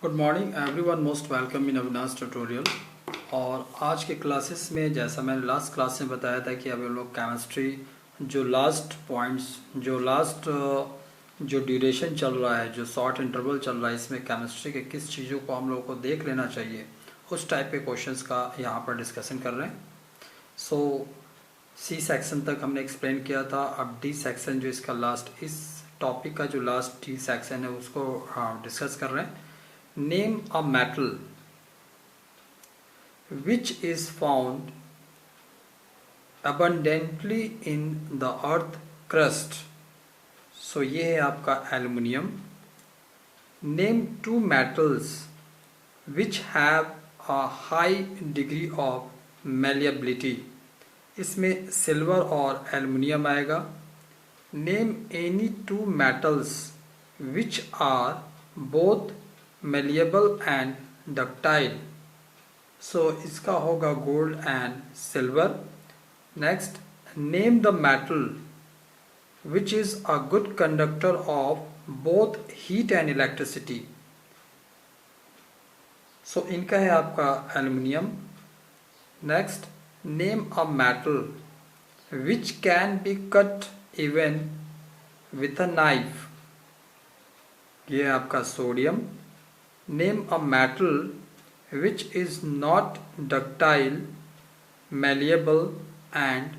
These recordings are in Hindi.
Good morning everyone, most welcome in Avinash tutorial. और आज के क्लासेस में जैसा मैंने लास्ट क्लास में बताया था कि अभी हम लोग केमिस्ट्री जो लास्ट पॉइंट्स जो ड्यूरेशन चल रहा है, जो शॉर्ट इंटरवल चल रहा है, इसमें केमिस्ट्री के किस चीज़ों को हम लोगों को देख लेना चाहिए, उस टाइप के क्वेश्चंस का यहाँ पर डिस्कशन कर रहे हैं। सी सेक्शन तक हमने एक्सप्लेन किया था। अब डी सेक्शन जो इसका लास्ट, इस टॉपिक का जो लास्ट डी सेक्शन है उसको डिस्कस कर रहे हैं। Name a metal which is found abundantly in the earth crust. So ये है आपका aluminium. Name two metals which have a high degree of malleability. इसमें सिल्वर और एल्युमिनियम आएगा। Name any two metals which are both malleable and ductile. So इसका होगा gold and silver. Next, name the metal which is a good conductor of both heat and electricity. So इनका है आपका aluminium. Next, name a metal which can be cut even with a knife. ये है आपका sodium. Name a metal which is not ductile, malleable and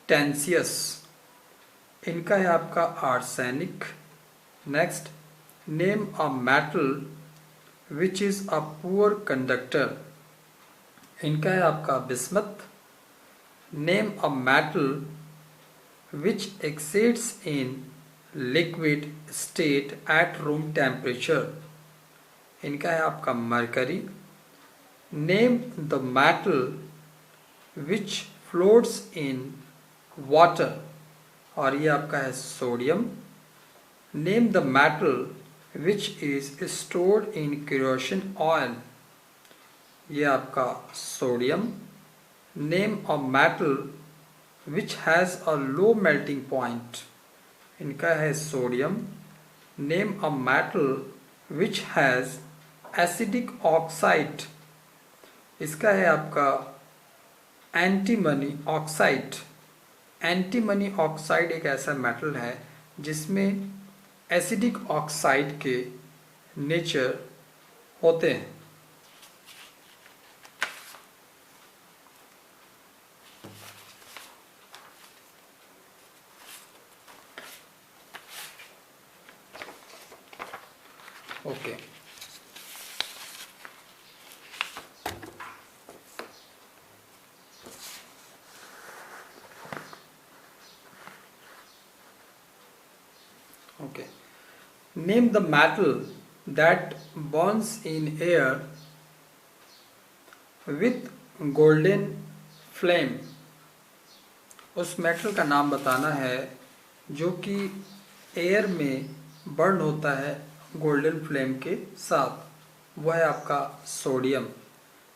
tenacious. इनका है आपका arsenic. Next, name a metal which is a poor conductor. इनका है आपका bismuth. Name a metal which exceeds in liquid state at room temperature. इनका है आपका mercury. Name the metal which floats in water, और ये आपका है sodium. Name the metal which is stored in kerosene oil, ये आपका sodium. Name a metal which has a low melting point, इनका है sodium. Name a metal which has acidic oxide, इसका है आपका एंटीमनी ऑक्साइड। एंटीमनी ऑक्साइड एक ऐसा मेटल है जिसमें एसिडिक ऑक्साइड के नेचर होते हैं। Okay, okay. Name the metal that burns in air with golden flame. उस मेटल का नाम बताना है जो कि एयर में बर्न होता है गोल्डन फ्लेम के साथ। वह है आपका sodium.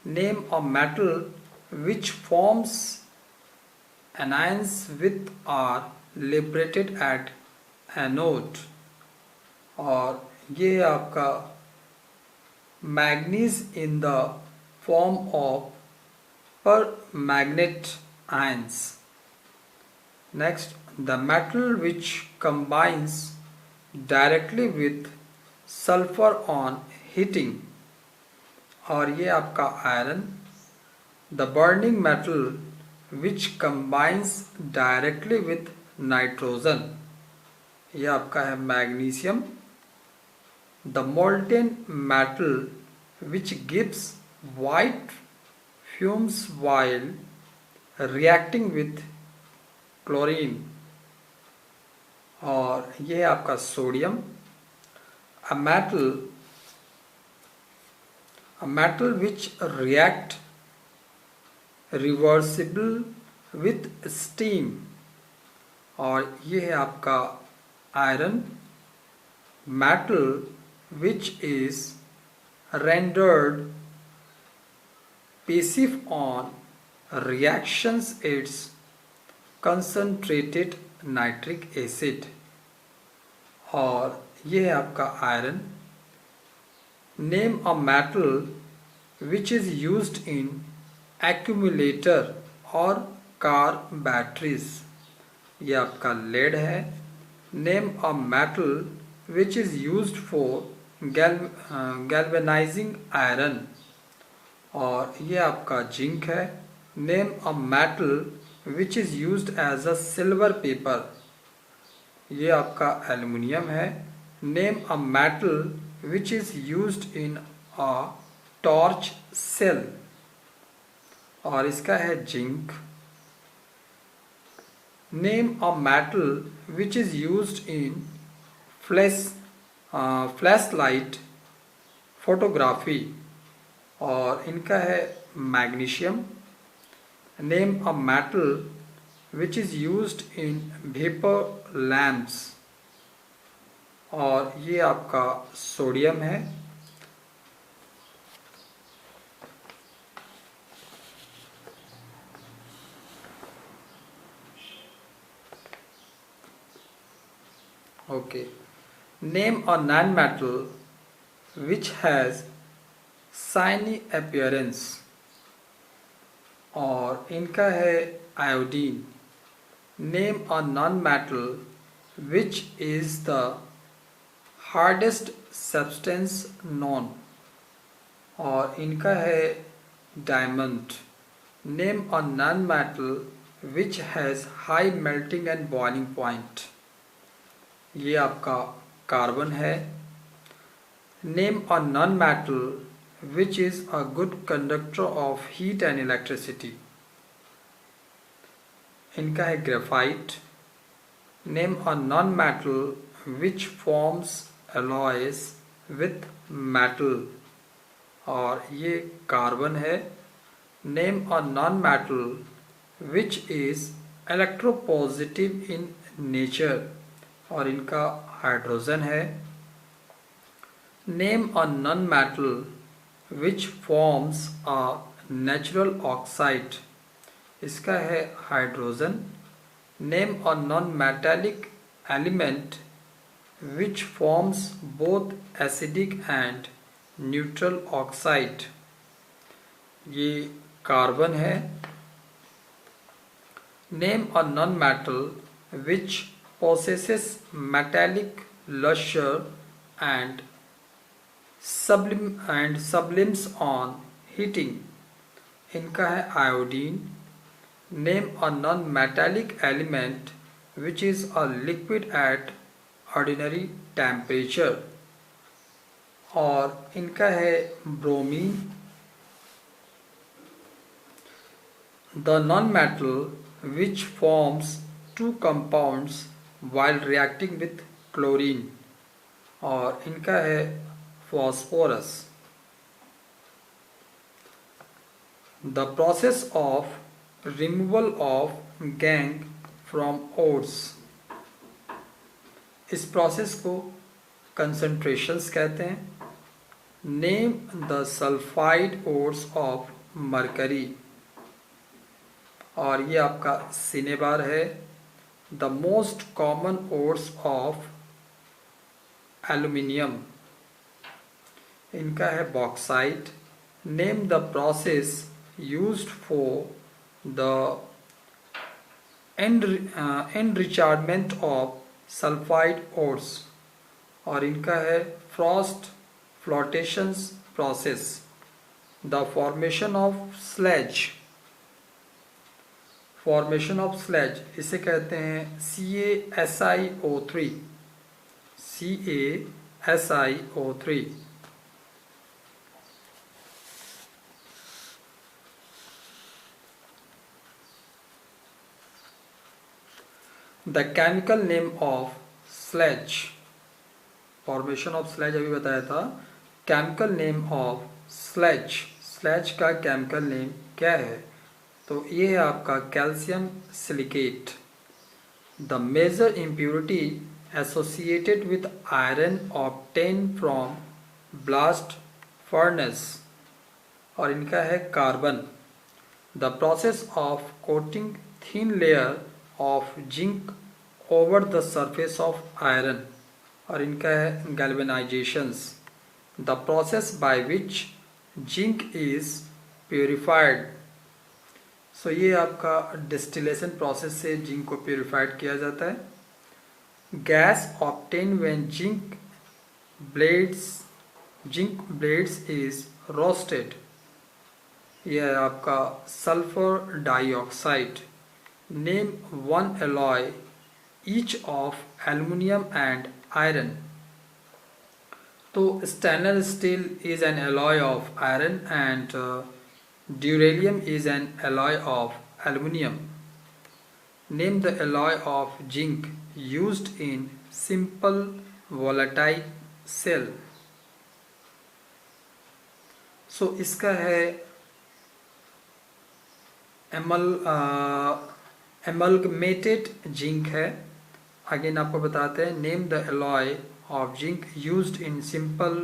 Name a metal which forms anions with are liberated at anode, और ये है आपका manganese in the form of permanganate ions. Next, the metal which combines directly with sulphur on heating, और ये आपका iron. The burning metal which combines directly with nitrogen, ये आपका है magnesium. The molten metal which gives white fumes while reacting with chlorine, और ये है आपका sodium. A metal which react reversible with steam, और ये है आपका iron. Metal which is rendered passive on reactions its concentrated nitric acid, और ये है आपका iron. Name a metal which is used in accumulator और कार बैटरीज। ये आपका लेड है। Name a metal which is used for galvanizing iron, और ये आपका जिंक है। Name a metal which is used as a silver paper, ये आपका एल्युमिनियम है। Name a metal which is used in a torch cell, और इसका है zinc. Name a metal which is used in flash light photography, और इनका है magnesium. Name a metal which is used in vapour lamps, और ये आपका सोडियम है। Okay. Name a non metal which has shiny appearance, और इनका है iodine. Name a non metal which is the hardest substance non, और इनका है diamond. Name a non metal which has high melting and boiling point, ये आपका कार्बन है। Name a non metal which is a good conductor of heat and electricity, इनका है graphite. Name a non metal which forms alloys with metal, और ये कार्बन है। Name a non metal which is electropositive in nature, और इनका हाइड्रोजन है। Name a non metal which forms a natural oxide, इसका है hydrogen. Name a non metallic element which forms both acidic and neutral oxide, ये कार्बन है। Name a non-metal which possesses metallic luster and sublimes on heating, इनका है iodine. Name a non-metallic element which is a liquid at ordinary temperature, और इनका है bromine. The non metal which forms two compounds while reacting with chlorine, और इनका है phosphorus. The process of removal of gang from ores, इस प्रोसेस को कंसंट्रेशंस कहते हैं। Name the sulphide ores of mercury, और ये आपका सिनेबार है। The most common ores of aluminium, इनका है bauxite. Name the process used for the enrichment of sulphide ores, और इनका है froth flotations process. The formation of slag, formation of slag इसे कहते हैं CaSiO3, CaSiO3। The chemical name of slag, formation of slag अभी बताया था। Chemical name of slag, slag का केमिकल नेम क्या है? तो ये है आपका calcium silicate. The major impurity associated with iron obtain from blast furnace, और इनका है carbon. The process of coating thin layer of zinc over the surface of iron, और इनका है galvanisations. The process by which zinc is purified. So ये आपका डिस्टिलेशन प्रोसेस से जिंक को प्योरीफाइड किया जाता है। Gas obtain when zinc blende is roasted, यह है आपका sulphur dioxide. Name one alloy each of aluminium and iron. तो stainless steel is an alloy of iron and duralumin is an alloy of aluminum. Name the alloy of zinc used in simple volatile cell. So इसका है amalgamated zinc है। अगेन आपको बताते हैं, name the alloy of zinc used in simple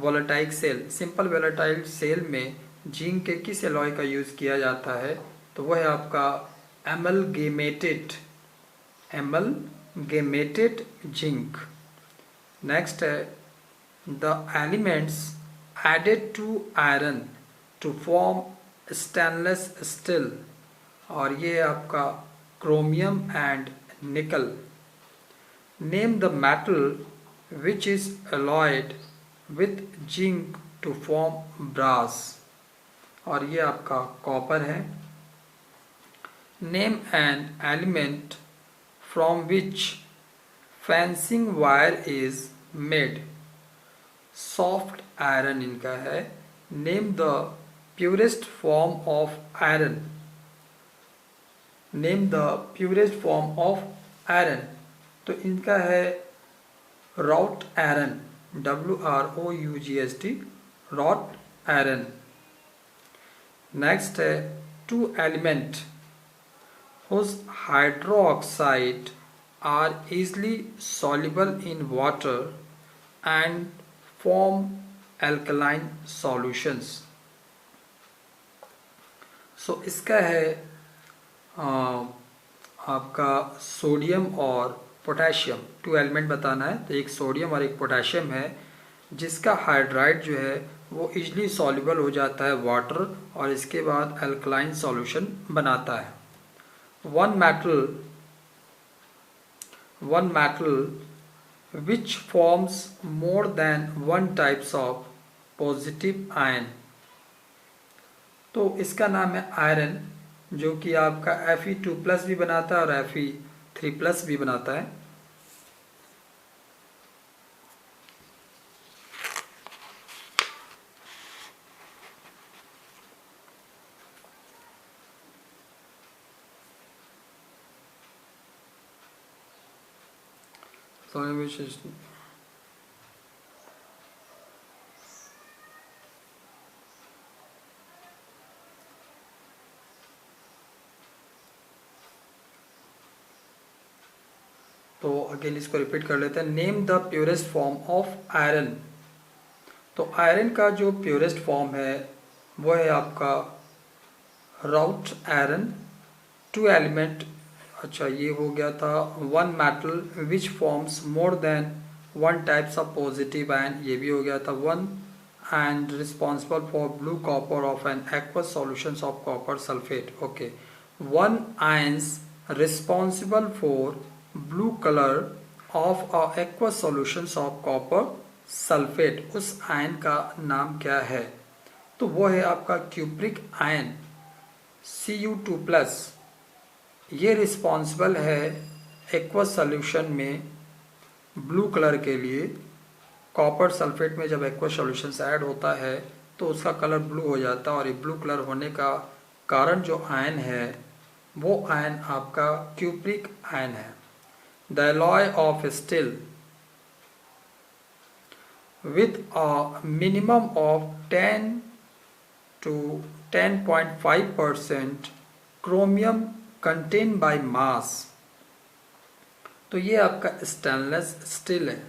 volatile cell. Simple volatile cell में जिंक के किस एलॉय का यूज किया जाता है, तो वह है आपका एमलगेमेटेड जिंक। नेक्स्ट है the elements added to iron to form stainless steel, और ये है आपका chromium and nickel. Name the metal which is alloyed with zinc to form brass, और ये आपका कॉपर है। Name an element from which fencing wire is made, soft iron इनका है। Name the purest form of iron, name the purest form of iron, तो इनका है wrought iron, WROUGST, wrought iron. Next है two element whose hydroxide are easily soluble in water and form alkaline solutions. So इसका है आपका सोडियम और पोटेशियम, टू एलिमेंट बताना है। तो एक सोडियम और एक पोटेशियम है जिसका हाइड्राइड जो है वो इजली सॉल्युबल हो जाता है वाटर, और इसके बाद अल्कलाइन सॉल्यूशन बनाता है। One metal which forms more than one types of positive ion, तो इसका नाम है आयरन, जो कि आपका Fe2+ भी बनाता है और Fe3+ भी बनाता है। which is तो अगेन इसको रिपीट कर लेते हैं। Name the purest form of iron, तो आयरन का जो प्योरेस्ट फॉर्म है वो है आपका राउट आयरन। टू एलिमेंट, अच्छा ये हो गया था। One metal which forms more than one types of positive ion, ये भी हो गया था। One and responsible for blue copper of an aqueous solutions of copper sulphate. Okay, one ions responsible for blue colour of a aqueous solutions of copper sulphate, उस आयन का नाम क्या है, तो वो है आपका क्यूप्रिक आयन Cu2+। ये रिस्पॉन्सिबल है एक्वस सॉल्यूशन में ब्लू कलर के लिए। कॉपर सल्फेट में जब एक्वस सॉल्यूशन ऐड होता है तो उसका कलर ब्लू हो जाता है, और ये ब्लू कलर होने का कारण जो आयन है वो आयन आपका क्यूप्रिक आयन है। The alloy of steel with a minimum of 10 to 10.5% chromium contained by mass, तो ये आपका स्टेनलेस स्टील है।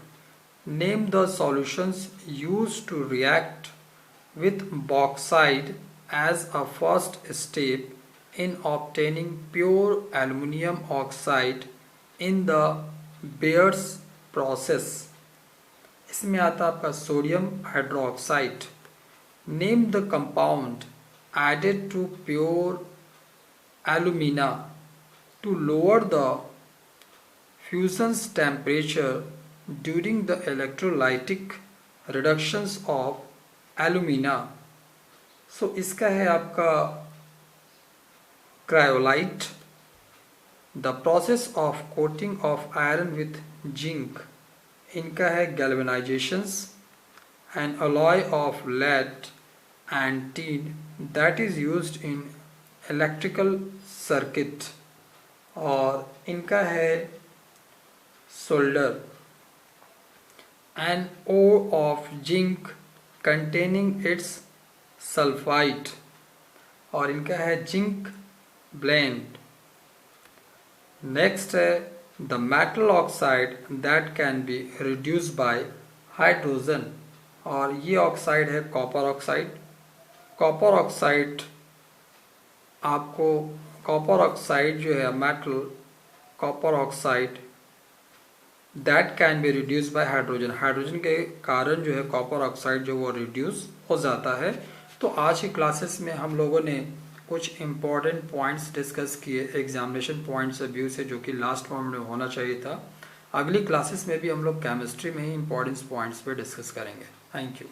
Name the solutions used to react with bauxite as a first step in obtaining pure aluminum oxide in the Beers process. इसमें आता है आपका sodium hydroxide. Name the compound added to pure alumina to lower the fusion's temperature during the electrolytic reductions of alumina। So इसका है आपका cryolite. The process of coating of iron with zinc, इनका है galvanisations. An alloy of lead and tin that is used in electrical circuit, और इनका है solder. An ore of zinc containing its sulphide, और इनका है जिंक ब्लेंड। नेक्स्ट है the metal oxide that can be reduce by hydrogen, और ये ऑक्साइड है कॉपर ऑक्साइड। कॉपर ऑक्साइड आपको कॉपर ऑक्साइड जो है metal copper oxide that can be reduce by hydrogen, hydrogen के कारण जो है कॉपर ऑक्साइड जो वो रिड्यूस हो जाता है। तो आज की क्लासेस में हम लोगों ने कुछ इम्पॉर्टेंट पॉइंट्स डिस्कस किए एग्जामिनेशन पॉइंट्स ऑफ व्यू से, जो कि लास्ट मोमेंट में होना चाहिए था। अगली क्लासेस में भी हम लोग केमिस्ट्री में ही इम्पॉर्टेंट पॉइंट्स पे डिस्कस करेंगे। Thank you.